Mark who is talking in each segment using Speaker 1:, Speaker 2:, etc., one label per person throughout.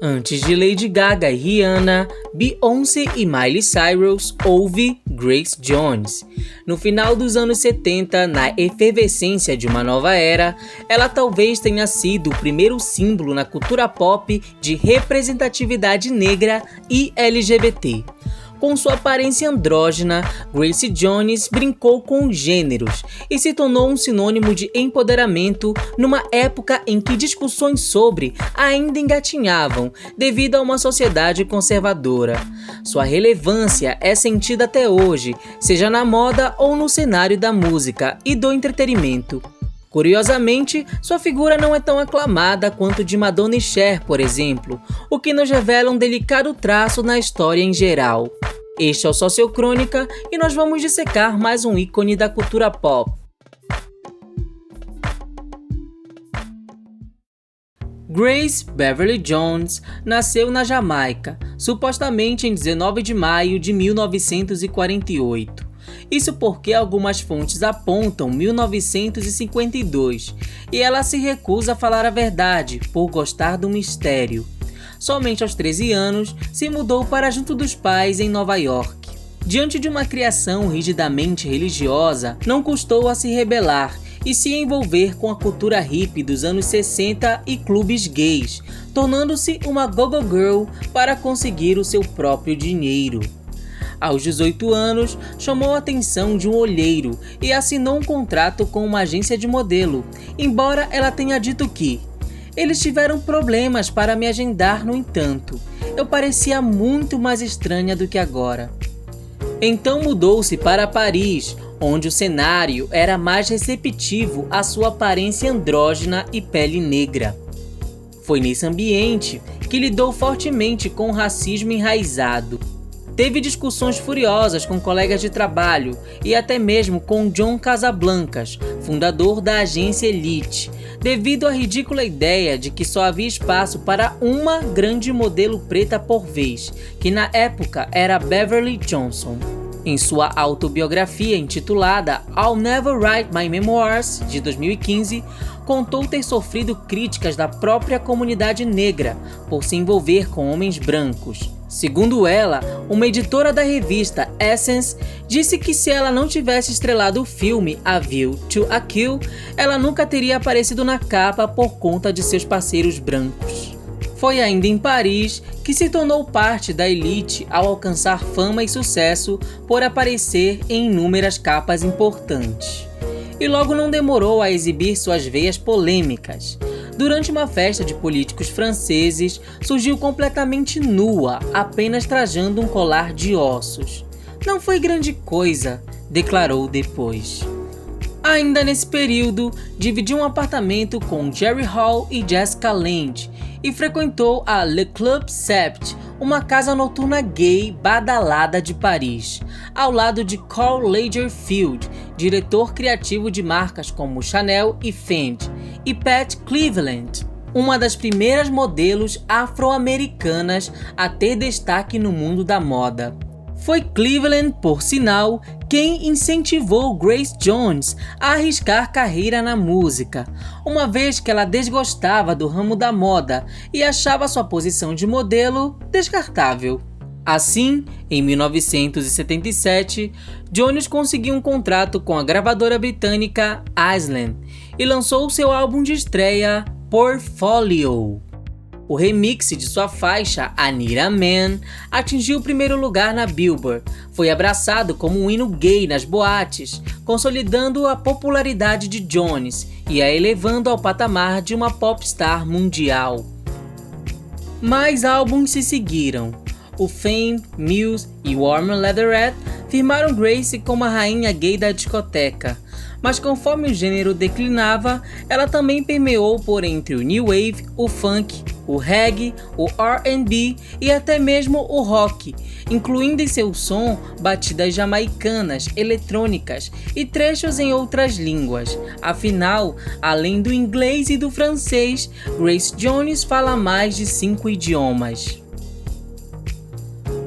Speaker 1: Antes de Lady Gaga e Rihanna, Beyoncé e Miley Cyrus, houve Grace Jones. No final dos anos 70, na efervescência de uma nova era, ela talvez tenha sido o primeiro símbolo na cultura pop de representatividade negra e LGBT. Com sua aparência andrógina, Grace Jones brincou com os gêneros e se tornou um sinônimo de empoderamento numa época em que discussões sobre ainda engatinhavam devido a uma sociedade conservadora. Sua relevância é sentida até hoje, seja na moda ou no cenário da música e do entretenimento. Curiosamente, sua figura não é tão aclamada quanto de Madonna e Cher, por exemplo, o que nos revela um delicado traço na história em geral. Este é o Sociocrônica e nós vamos dissecar mais um ícone da cultura pop. Grace Beverly Jones nasceu na Jamaica, supostamente em 19 de maio de 1948. Isso porque algumas fontes apontam 1952 e ela se recusa a falar a verdade por gostar do mistério. Somente aos 13 anos se mudou para junto dos pais em Nova York. Diante de uma criação rigidamente religiosa, não custou a se rebelar e se envolver com a cultura hippie dos anos 60 e clubes gays, tornando-se uma go-go girl para conseguir o seu próprio dinheiro. Aos 18 anos, chamou a atenção de um olheiro e assinou um contrato com uma agência de modelo, embora ela tenha dito que eles tiveram problemas para me agendar, no entanto, eu parecia muito mais estranha do que agora. Então mudou-se para Paris, onde o cenário era mais receptivo à sua aparência andrógena e pele negra. Foi nesse ambiente que lidou fortemente com o racismo enraizado. Teve discussões furiosas com colegas de trabalho e até mesmo com John Casablancas, fundador da agência Elite, devido à ridícula ideia de que só havia espaço para uma grande modelo preta por vez, que na época era Beverly Johnson. Em sua autobiografia intitulada I'll Never Write My Memoirs, de 2015, contou ter sofrido críticas da própria comunidade negra por se envolver com homens brancos. Segundo ela, uma editora da revista Essence disse que se ela não tivesse estrelado o filme A View to a Kill, ela nunca teria aparecido na capa por conta de seus parceiros brancos. Foi ainda em Paris que se tornou parte da elite ao alcançar fama e sucesso por aparecer em inúmeras capas importantes. E logo não demorou a exibir suas veias polêmicas. Durante uma festa de políticos franceses, surgiu completamente nua, apenas trajando um colar de ossos. Não foi grande coisa, declarou depois. Ainda nesse período, dividiu um apartamento com Jerry Hall e Jessica Lange e frequentou a Le Club Sept, uma casa noturna gay badalada de Paris, ao lado de Karl Lagerfeld, diretor criativo de marcas como Chanel e Fendi, e Pat Cleveland, uma das primeiras modelos afro-americanas a ter destaque no mundo da moda. Foi Cleveland, por sinal, quem incentivou Grace Jones a arriscar carreira na música, uma vez que ela desgostava do ramo da moda e achava sua posição de modelo descartável. Assim, em 1977, Jones conseguiu um contrato com a gravadora britânica Island e lançou seu álbum de estreia, Portfolio. O remix de sua faixa I Need a Man atingiu o primeiro lugar na Billboard, foi abraçado como um hino gay nas boates, consolidando a popularidade de Jones e a elevando ao patamar de uma popstar mundial. Mais álbuns se seguiram. O Fame, Muse e Warm Leatherette firmaram Grace como a rainha gay da discoteca, mas conforme o gênero declinava, ela também permeou por entre o New Wave, o Funk, o Reggae, o R&B e até mesmo o Rock, incluindo em seu som batidas jamaicanas, eletrônicas e trechos em outras línguas. Afinal, além do inglês e do francês, Grace Jones fala mais de 5 idiomas.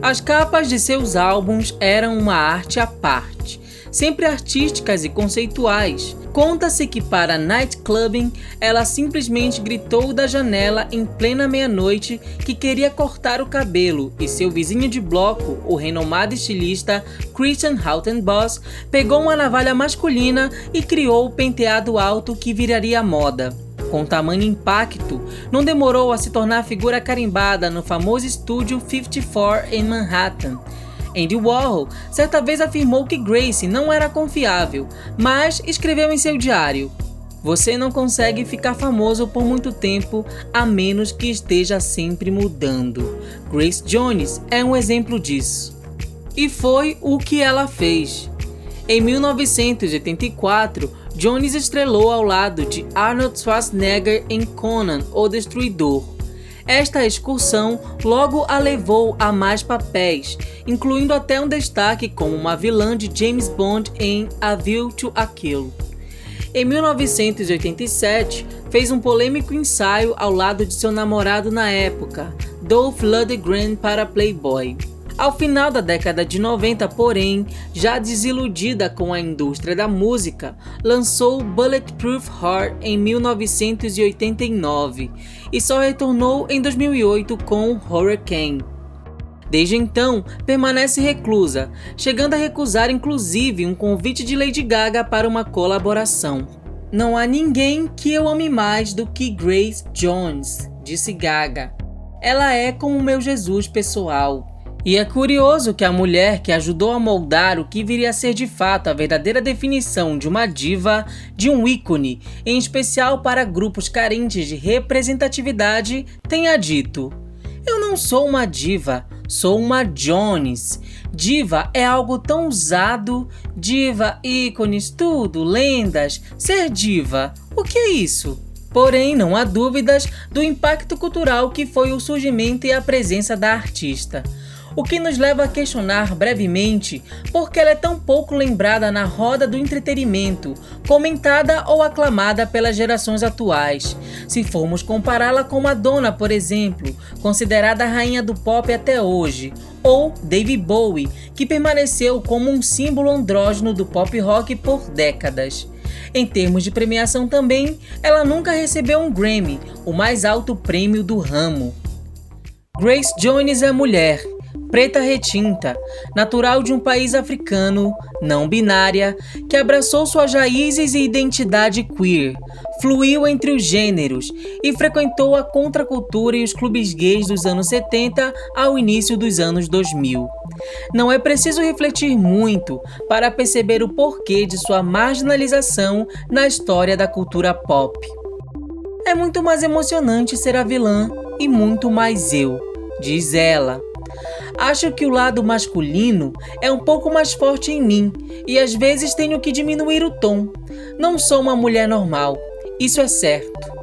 Speaker 1: As capas de seus álbuns eram uma arte à parte. sempre artísticas e conceituais. Conta-se que para nightclubbing, ela simplesmente gritou da janela em plena meia-noite que queria cortar o cabelo e seu vizinho de bloco, o renomado estilista Christian Hautenbos, pegou uma navalha masculina e criou o penteado alto que viraria moda. Com tamanho impacto, não demorou a se tornar figura carimbada no famoso estúdio 54 em Manhattan. Andy Warhol certa vez afirmou que Gracie não era confiável, mas escreveu em seu diário: "Você não consegue ficar famoso por muito tempo a menos que esteja sempre mudando." Grace Jones é um exemplo disso. E foi o que ela fez. Em 1984, Jones estrelou ao lado de Arnold Schwarzenegger em Conan, o Destruidor. Esta excursão logo a levou a mais papéis, incluindo até um destaque como uma vilã de James Bond em A View to a Kill. Em 1987, fez um polêmico ensaio ao lado de seu namorado na época, Dolph Lundgren, para Playboy. Ao final da década de 90, porém, já desiludida com a indústria da música, lançou Bulletproof Heart em 1989 e só retornou em 2008 com Hurricane. Desde então, permanece reclusa, chegando a recusar inclusive um convite de Lady Gaga para uma colaboração. "Não há ninguém que eu ame mais do que Grace Jones", disse Gaga. "Ela é como meu Jesus pessoal." E é curioso que a mulher que ajudou a moldar o que viria a ser de fato a verdadeira definição de uma diva, de um ícone, em especial para grupos carentes de representatividade, tenha dito: "Eu não sou uma diva, sou uma Jones. Diva é algo tão usado, diva, ícones, tudo, lendas, ser diva, o que é isso?" Porém, não há dúvidas do impacto cultural que foi o surgimento e a presença da artista. O que nos leva a questionar brevemente por que ela é tão pouco lembrada na roda do entretenimento, comentada ou aclamada pelas gerações atuais. Se formos compará-la com Madonna, por exemplo, considerada a rainha do pop até hoje, ou David Bowie, que permaneceu como um símbolo andrógeno do pop rock por décadas. Em termos de premiação também, ela nunca recebeu um Grammy, o mais alto prêmio do ramo. Grace Jones é mulher, preta retinta, natural de um país africano, não binária, que abraçou suas raízes e identidade queer, fluiu entre os gêneros e frequentou a contracultura e os clubes gays dos anos 70 ao início dos anos 2000. Não é preciso refletir muito para perceber o porquê de sua marginalização na história da cultura pop. "É muito mais emocionante ser a vilã e muito mais eu", diz ela. "Acho que o lado masculino é um pouco mais forte em mim e às vezes tenho que diminuir o tom. Não sou uma mulher normal, isso é certo."